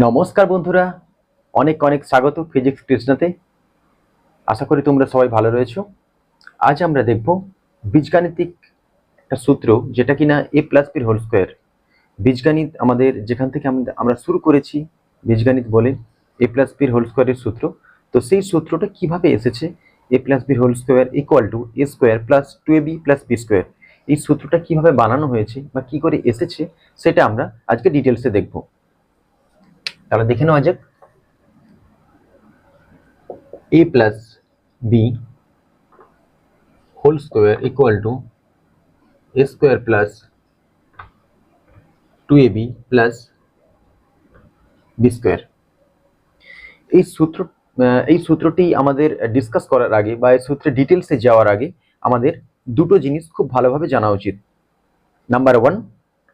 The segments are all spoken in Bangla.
নমস্কার বন্ধুরা, অনেক অনেক স্বাগত ফিজিক্স কৃষ্ণাতে। আশা করি তোমরা সবাই ভালো রয়েছো। আজ আমরা দেখব বীজগাণিতিক একটা সূত্র, যেটা কিনা এ প্লাস বির হোল স্কোয়ার। বীজগণিত আমাদের যেখান থেকে আমরা শুরু করেছি বীজগণিত বলে এ প্লাস বির হোল স্কোয়ারের সূত্র। তো সেই সূত্রটা কিভাবে এসেছে, এ প্লাস বির whole square equal to a square plus 2ab plus b square, এই সূত্রটা কিভাবে বানানো হয়েছে বা কি করে এসেছে সেটা আমরা আজকে ডিটেলসে দেখব। তাহলে দেখে নেওয়া যাক। a plus b whole square equal to a square plus 2ab plus b square। এই সূত্রটি আমাদের ডিসকাস করার আগে বা এই সূত্রের ডিটেলসে যাওয়ার আগে আমাদের দুটো জিনিস খুব ভালোভাবে জানা উচিত। নাম্বার 1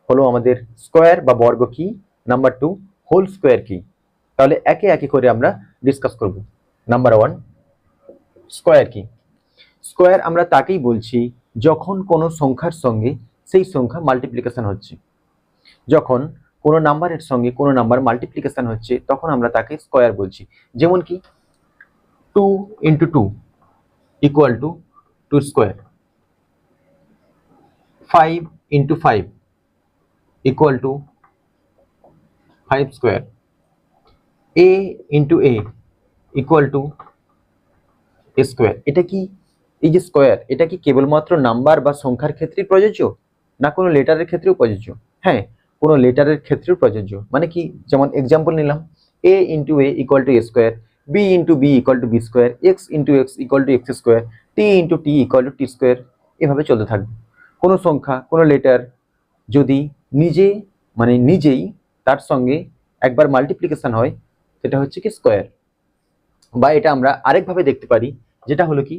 হলো আমাদের স্কোয়ার বা বর্গ কি, নাম্বার 2 হোল স্কোয়ার কি। তাহলে একে একে করে আমরা ডিসকাস করব। নাম্বার 1 স্কোয়ার কি। স্কোয়ার আমরা তাকেই বলছি যখন কোনো সংখ্যার সঙ্গে সেই সংখ্যা মাল্টিপ্লিকেশন হচ্ছে। যখন কোনো নাম্বারের সঙ্গে কোনো নাম্বার মাল্টিপ্লিকেশন হচ্ছে তখন আমরা তাকে স্কোয়ার বলছি। যেমন কি 2 × 2 equal to 2 square, 5 × 5 equal to 5 square, a × a equal to a square. এটা কি, এই যে স্কোয়ার, এটা কি কেবলমাত্র নাম্বার বা সংখ্যার ক্ষেত্রেই প্রযোজ্য, না কোনো লেটারের ক্ষেত্রেও প্রযোজ্য? হ্যাঁ, কোনো লেটারের ক্ষেত্রেও প্রযোজ্য। মানে কি, যেমন এক্সাম্পল নিলাম, a × a equal to a square, b × b equal two b square, x × x equal to x square, t × t equal to t square. এভাবে চলতে থাকবে। কোনো সংখ্যা, কোনো লেটার যদি নিজেই তার সঙ্গে একবার মাল্টিপ্লিকেশন হয়, সেটা হচ্ছে কি স্কোয়ার। বা এটা আমরা আরেকভাবে দেখতে পারি, যেটা হলো কি,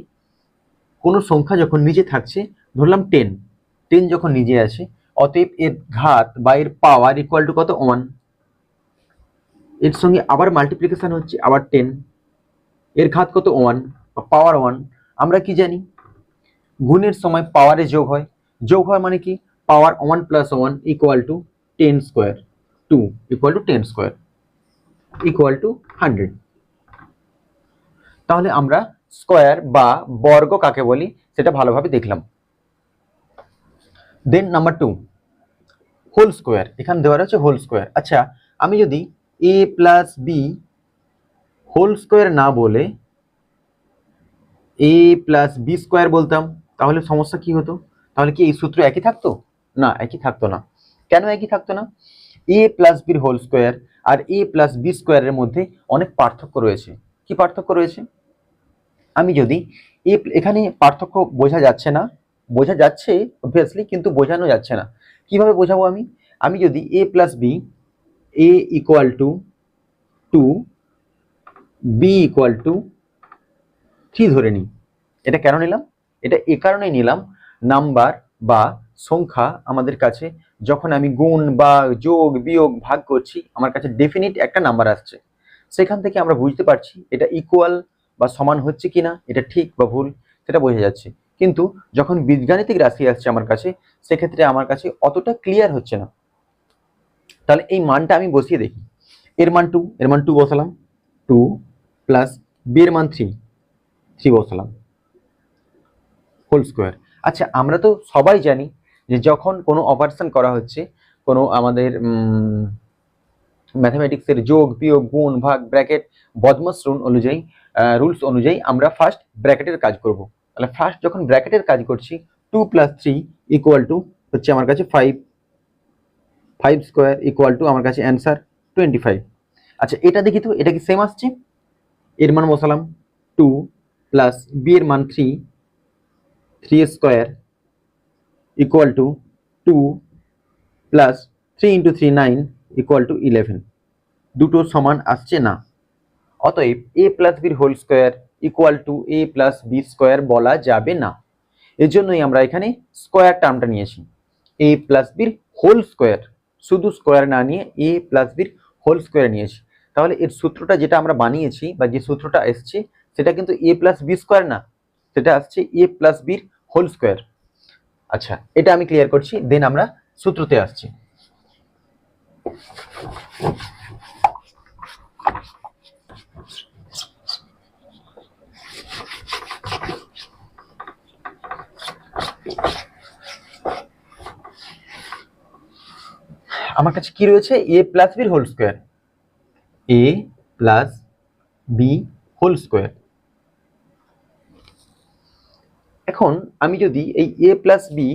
কোনো সংখ্যা যখন নিজে থাকছে, ধরলাম 10 যখন নিজে আছে, অতএব এর ঘাত বা এর পাওয়ার ইকুয়াল টু কত, 1। এর সঙ্গে আবার মাল্টিপ্লিকেশন হচ্ছে, আবার 10, এর ঘাত কত, 1 বা পাওয়ার 1। আমরা কি জানি, গুণের সময় পাওয়ারে যোগ হয় মানে কি, পাওয়ার 1 + 1 equal to 10 square, 2 equal to 10 square equal two 100। তাহলে আমরা স্কোয়ার বা বর্গ কাকে বলি সেটা ভালোভাবে দেখলাম। Then number 2 whole square. এখানে দেওয়া রয়েছে হোল স্কোয়ার। আচ্ছা, আমি যদি a plus b whole square না বলে a প্লাস বি স্কোয়ার বলতাম, তাহলে সমস্যা কি হতো? তাহলে কি এই সূত্র একই থাকতো? না, একই থাকতো না। কেন একই থাকতো না? a প্লাস বির হোল স্কোয়ার আর a প্লাস বি স্কোয়ারের মধ্যে অনেক পার্থক্য রয়েছে। কি পার্থক্য রয়েছে? আমি যদি এখানে পার্থক্য বোঝা যাচ্ছে না, বোঝা যাচ্ছে অবভিয়াসলি, কিন্তু বোঝানো যাচ্ছে না। কিভাবে বোঝাবো আমি? আমি যদি a plus b, a equal to 2, b equal to 3 ধরে নিই। এটা কেন নিলাম? এটা এ কারণেই নিলাম, নাম্বার বা সংখ্যা আমাদের কাছে যখন আমি গুণ বা যোগ বিয়োগ ভাগ করছি, আমার কাছে ডেফিনিট একটা নাম্বার আসছে। সেখান থেকে আমরা বুঝতে পারছি এটা ইকুয়াল বা সমান হচ্ছে কিনা, এটা ঠিক বা ভুল সেটা বোঝা যাচ্ছে। কিন্তু যখন বীজগাণিতিক রাশি আসছে আমার কাছে, সেক্ষেত্রে আমার কাছে অতটা ক্লিয়ার হচ্ছে না। তাহলে এই মানটা আমি বসিয়ে দেখি। এর মান 2, এর মান 2 বসালাম, 2 প্লাস বি এর মান 3 বসালাম, হোল স্কোয়ার। আচ্ছা, আমরা তো সবাই জানি যে যখন কোনো অপারেশন করা হচ্ছে, কোনো আমাদের ম্যাথমেটিক্সের যোগ বিয়োগ গুণ ভাগ ব্র্যাকেট বদমাস রুলস অনুযায়ী আমরা ফার্স্ট ব্র্যাকেটের কাজ করব। তাহলে ফার্স্ট যখন ব্র্যাকেটের কাজ করছি, 2 + 3 ইকুয়াল টু হচ্ছে আমার কাছে 5 স্কোয়ার ইকুয়াল টু আমার কাছে অ্যান্সার 25। আচ্ছা, এটা দেখি তো, এটা কি সেম আসছে? এর মান বসালাম 2 প্লাস বি এর মান 3 square equal to 2 plus 3 × 3 9 equal to 11। দুটো সমান আসছে না। অতএব a প্লাস বির whole square equal to a plus b square বলা যাবে না। এর জন্যই আমরা এখানে স্কোয়ার টার্মটা নিয়েছি, a প্লাস বির হোল স্কোয়ার, শুধু স্কোয়ার না নিয়ে a প্লাস বির হোল স্কোয়ার নিয়েছি। তাহলে এর সূত্রটা যেটা আমরা বানিয়েছি বা যে সূত্রটা এসছে, সেটা কিন্তু a প্লাস বি স্কোয়ার না, সেটা আসছে a প্লাস বির হোল স্কোয়ার। আচ্ছা, এটা আমি ক্লিয়ার করছি, দেন আমরা সূত্রতে আসছি। আমার কাছে কি রয়েছে, a plus b whole square, a plus b whole square. এখন আমি যদি এই a প্লাস বি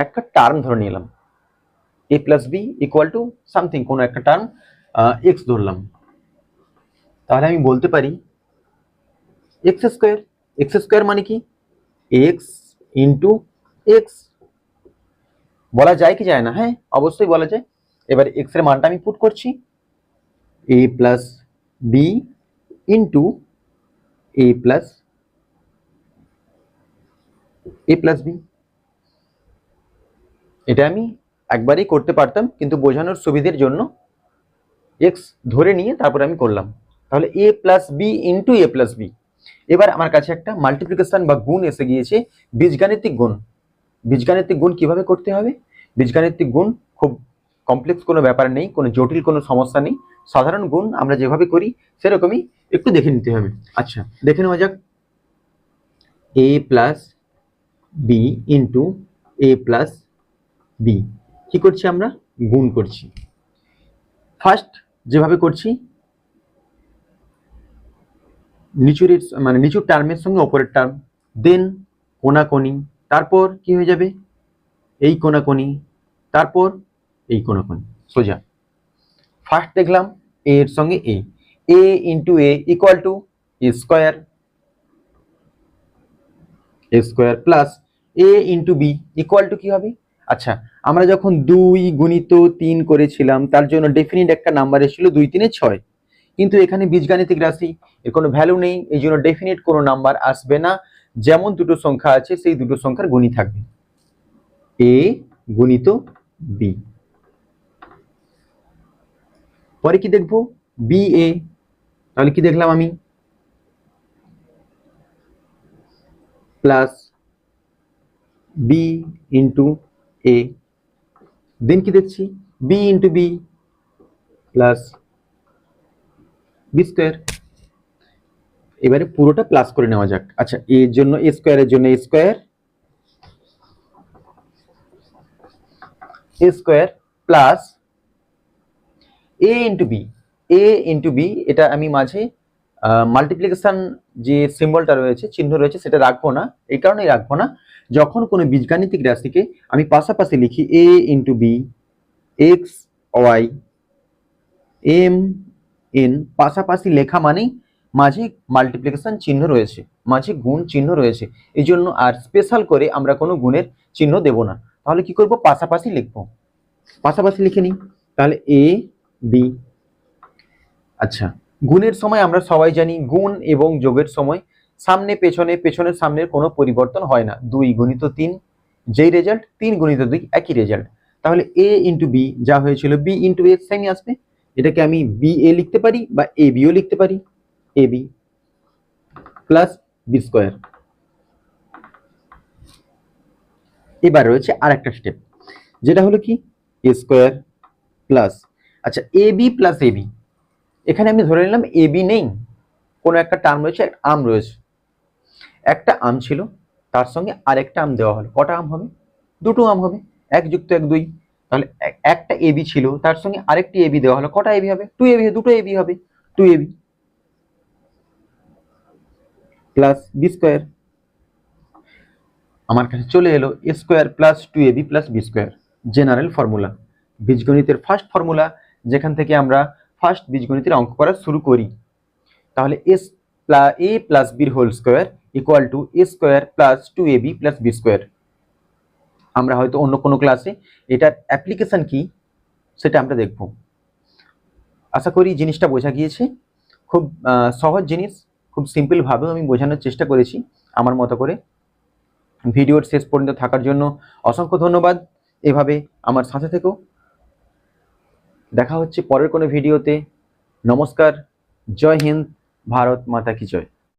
একটা টার্ম ধরে নিলাম, a plus b equal to something, কোনো একটা টার্ম এক্স ধরলাম, তাহলে আমি বলতে পারি এক্স স্কোয়ার। এক্স স্কোয়ার মানে কি, এক্স ইন্টু এক্স। বলা যায় কি যায় না? হ্যাঁ, অবশ্যই বলা যায়। এবার এক্স এর মানটা আমি পুট করছি, এ প্লাস বি ইন্টু এ প্লাস বি। এটা আমি একবারই করতে পারতাম, কিন্তু বোঝানোর সুবিধের জন্য এক্স ধরে নিয়ে তারপরে আমি করলাম। তাহলে a plus b into A plus B. এবার আমার কাছে একটা মাল্টিপ্লিকেশন বা গুণ এসে গিয়েছে, বীজগাণিতিক গুণ। বীজগাণিতিক গুণ কিভাবে করতে হবে? বীজগাণিতিক গুণ খুব কমপ্লেক্স কোনো ব্যাপার নেই, কোনো জটিল কোনো সমস্যা নেই। সাধারণ গুণ আমরা যেভাবে করি সেরকমই একটু দেখে নিতে হবে। আচ্ছা, দেখে নেওয়া যাক। এ প্লাস বি ইন্টু এ প্লাস বি কি করছি আমরা? গুণ করছি। ফার্স্ট যেভাবে করছি, নিচুর মানে নিচুর টার্মের সঙ্গে ওপরের টার্ম, দেন কোনাকোনি, তারপর কি হয়ে যাবে এই কোনাকোনি, তারপর এই কোনাকোনি, সোজা। ফার্স্ট দেখলাম এ এর সঙ্গে a, a into a equal to a square, a square plus a into b equal to কি হবে? আচ্ছা, আমরা যখন 2 গুণিত 3 করেছিলাম তার জন্য ডেফিনিট একটা নাম্বার এসেছিল 2 3 6, কিন্তু এখানে বীজগাণিতিক রাশি, এর কোনো ভ্যালু নেই, এই জন্য ডেফিনিট কোনো নাম্বার আসবে না। যেমন দুটো সংখ্যা আছে সেই দুটো সংখ্যার গুণই থাকবে, এ গুণিত বি। পরে কি দেখবো? B a. তাহলে কি দেখলাম আমি? Plus b into a, then কি দেখছি? B into b plus b square. এবারে পুরোটা প্লাস করে নেওয়া যাক। আচ্ছা, এর জন্য এ স্কোয়ারের জন্য এ square, a square plus a into B, A into B. এটা আমি মাঝে মাল্টিপ্লিকেশন যে সিম্বলটা রয়েছে, চিহ্ন রয়েছে, সেটা রাখবো না। এই কারণেই রাখবো না, যখন কোনো বীজগাণিতিক রাশিকে আমি পাশাপাশি লিখি a into b x y m n, পাশাপাশি লেখা মানেই মাঝে মাল্টিপ্লিকেশন চিহ্ন রয়েছে, মাঝে গুণ চিহ্ন রয়েছে, এই জন্য আর স্পেশাল করে আমরা কোনো গুণের চিহ্ন দেব না। তাহলে কি করব? পাশাপাশি লিখবো, পাশাপাশি লিখে নিই। তাহলে এ বি। আচ্ছা, গুণের সময় আমরা সবাই জানি গুণ এবং যোগের সময় সামনে পেছনে, পেছনের সামনের কোনো পরিবর্তন হয় না। 2 গুণিত 3 যেই রেজাল্ট, 3 গুণিত 2 একই রেজাল্ট। তাহলে এ ইন্টু বি যা হয়েছিল বি ইন্টু এ সেমই আসবে। এটাকে আমি বি এ লিখতে পারি বা এ বিও লিখতে পারি, A B plus b square. এবার রয়েছে আর একটা স্টেপ, যেটা হলো কি এ স্কোয়ার প্লাস, আচ্ছা A B plus A B. এখানে আমি ধরে নিলাম এ বি নেই, কোনো একটা টার্ম রয়েছে, একটা আম রয়েছে, একটা আম ছিল তার সঙ্গে আরেকটা আম দেওয়া হলো, কটা আম হবে? দুটো আম হবে, 1 যুক্ত 1 2। তাহলে একটা এবি ছিল তার সঙ্গে আরেকটি এবি দেওয়া হলো, কটা এবি হবে? 2 এবি, দুটো এবি হবে, 2 এবি প্লাস বি স্কোয়ার। আমার কাছে চলে এলো a square plus 2 a b plus b square, general formula, বীজগণিতের ফার্স্ট ফর্মুলা, যেখান থেকে আমরা ফার্স্ট বীজগণিতের অঙ্ক করা শুরু করি। তাহলে এ প্লাস বির whole square equal to a square plus 2 a b plus b square. আমরা হয়তো অন্য কোনো ক্লাসে এটার অ্যাপ্লিকেশন কি সেটা আমরা দেখব। আশা করি জিনিসটা বোঝা গিয়েছে। খুব সহজ জিনিস, খুব সিম্পল ভাবেও আমি বোঝানোর চেষ্টা করেছি আমার মতো করে। ভিডিওর শেষ পর্যন্ত থাকার জন্য অসংখ্য ধন্যবাদ। এভাবে আমার সাথে থেকো। দেখা হচ্ছে পরের কোনো ভিডিওতে। নমস্কার, জয় হিন্দ, ভারত মাতা কি জয়।